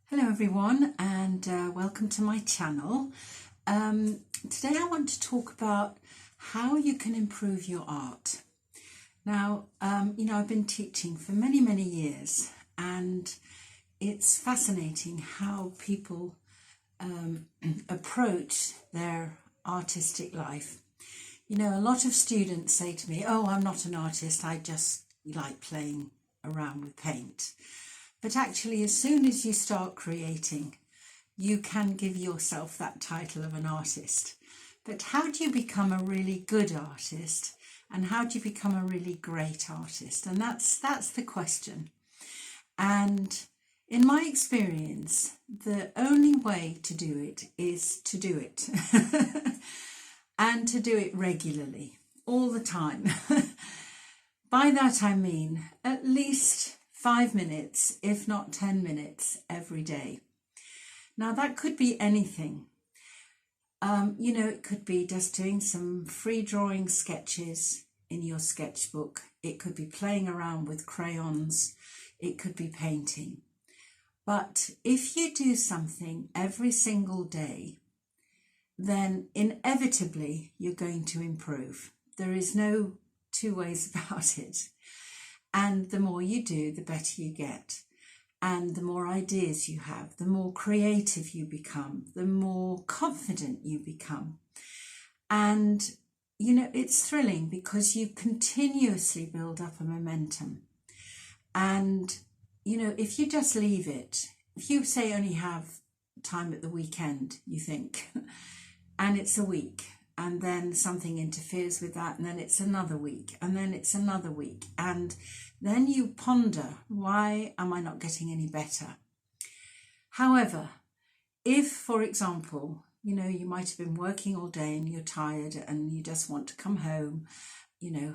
Hello everyone, and welcome to my channel. Today I want to talk about how you can improve your art. Now, I've been teaching for many years, and it's fascinating how people approach their artistic life. A lot of students say to me, "Oh, I'm not an artist, I just like playing around with paint." But actually, as soon as you start creating, you can give yourself that title of an artist. But how do you become a really good artist? And how do you become a really great artist? And that's the question. And in my experience, the only way to do it is to do it. And to do it regularly, all the time. By that I mean at least 5 minutes, if not 10 minutes every day. Now that could be anything. It could be just doing some free drawing sketches in your sketchbook. It could be playing around with crayons. It could be painting. But if you do something every single day, then inevitably you're going to improve. There is no two ways about it. And the more you do, the better you get. And the more ideas you have, the more creative you become, the more confident you become. And, it's thrilling because you continuously build up a momentum. And, if you just leave it, if you say only have time at the weekend, you think, and it's a week, and then something interferes with that, and then it's another week, and then it's another week, and then you ponder, why am I not getting any better? However, if, for example, you might have been working all day and you're tired and you just want to come home,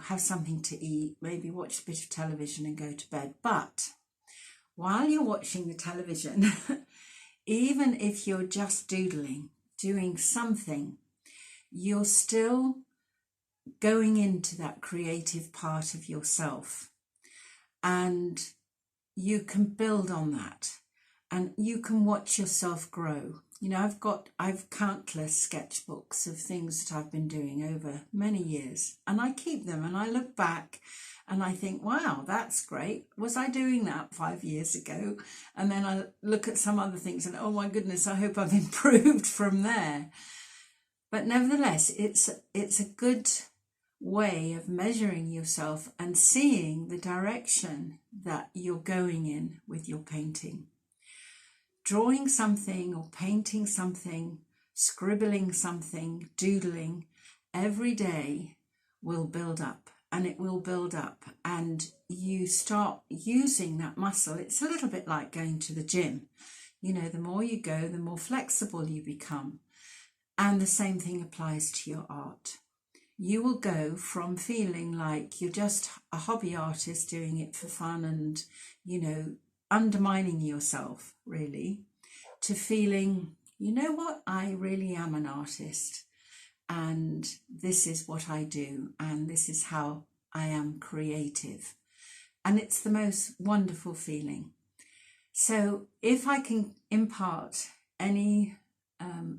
have something to eat, maybe watch a bit of television and go to bed. But while you're watching the television, even if you're just doodling, doing something, you're still going into that creative part of yourself, and you can build on that, and you can watch yourself grow. I've countless sketchbooks of things that I've been doing over many years, and I keep them, and I look back and I think, wow, that's great. Was I doing that 5 years ago? And then I look at some other things and, oh my goodness, I hope I've improved from there. But nevertheless, it's a good way of measuring yourself and seeing the direction that you're going in with your painting. Drawing something or painting something, scribbling something, doodling every day will build up, and it will build up, and you start using that muscle. It's a little bit like going to the gym. The more you go, the more flexible you become. And the same thing applies to your art. You will go from feeling like you're just a hobby artist doing it for fun and, undermining yourself, really, to feeling, what, I really am an artist, and this is what I do, and this is how I am creative. And it's the most wonderful feeling. So if I can impart any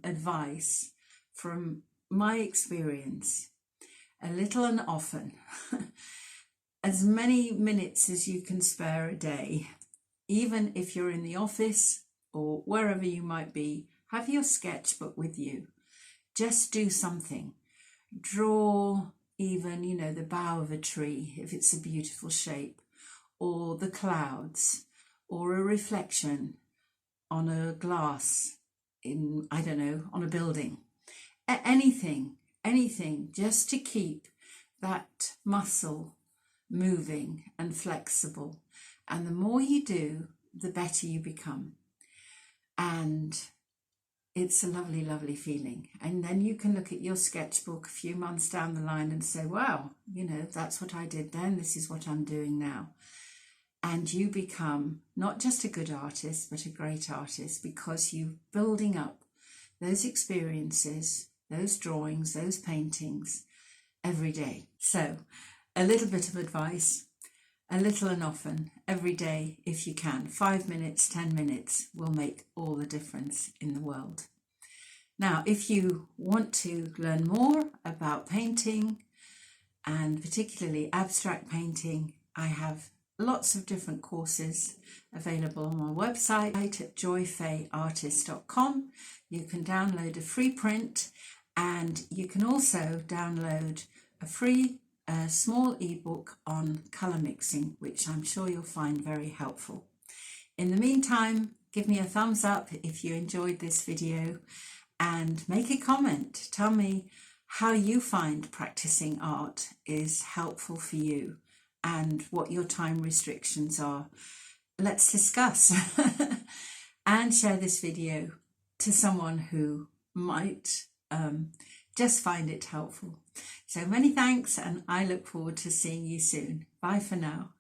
advice from my experience, a little and often, as many minutes as you can spare a day, even if you're in the office or wherever you might be, have your sketchbook with you. Just do something. Draw even, the bough of a tree, if it's a beautiful shape, or the clouds, or a reflection on a glass on a building. Anything, just to keep that muscle moving and flexible. And the more you do, the better you become. And it's a lovely feeling. And then you can look at your sketchbook a few months down the line and say, wow, that's what I did then, this is what I'm doing now. And you become not just a good artist, but a great artist, because you're building up those experiences, those drawings, those paintings every day. So a little bit of advice. a little and often, every day if you can. 5 minutes, 10 minutes will make all the difference in the world. Now, if you want to learn more about painting, and particularly abstract painting, I have lots of different courses available on my website at joyfayartist.com. You can download a free print, and you can also download a free small ebook on colour mixing, which I'm sure you'll find very helpful. In the meantime, give me a thumbs up if you enjoyed this video, and make a comment. Tell me how you find practicing art is helpful for you and what your time restrictions are. Let's discuss and share this video to someone who might just find it helpful. So many thanks, and I look forward to seeing you soon. Bye for now.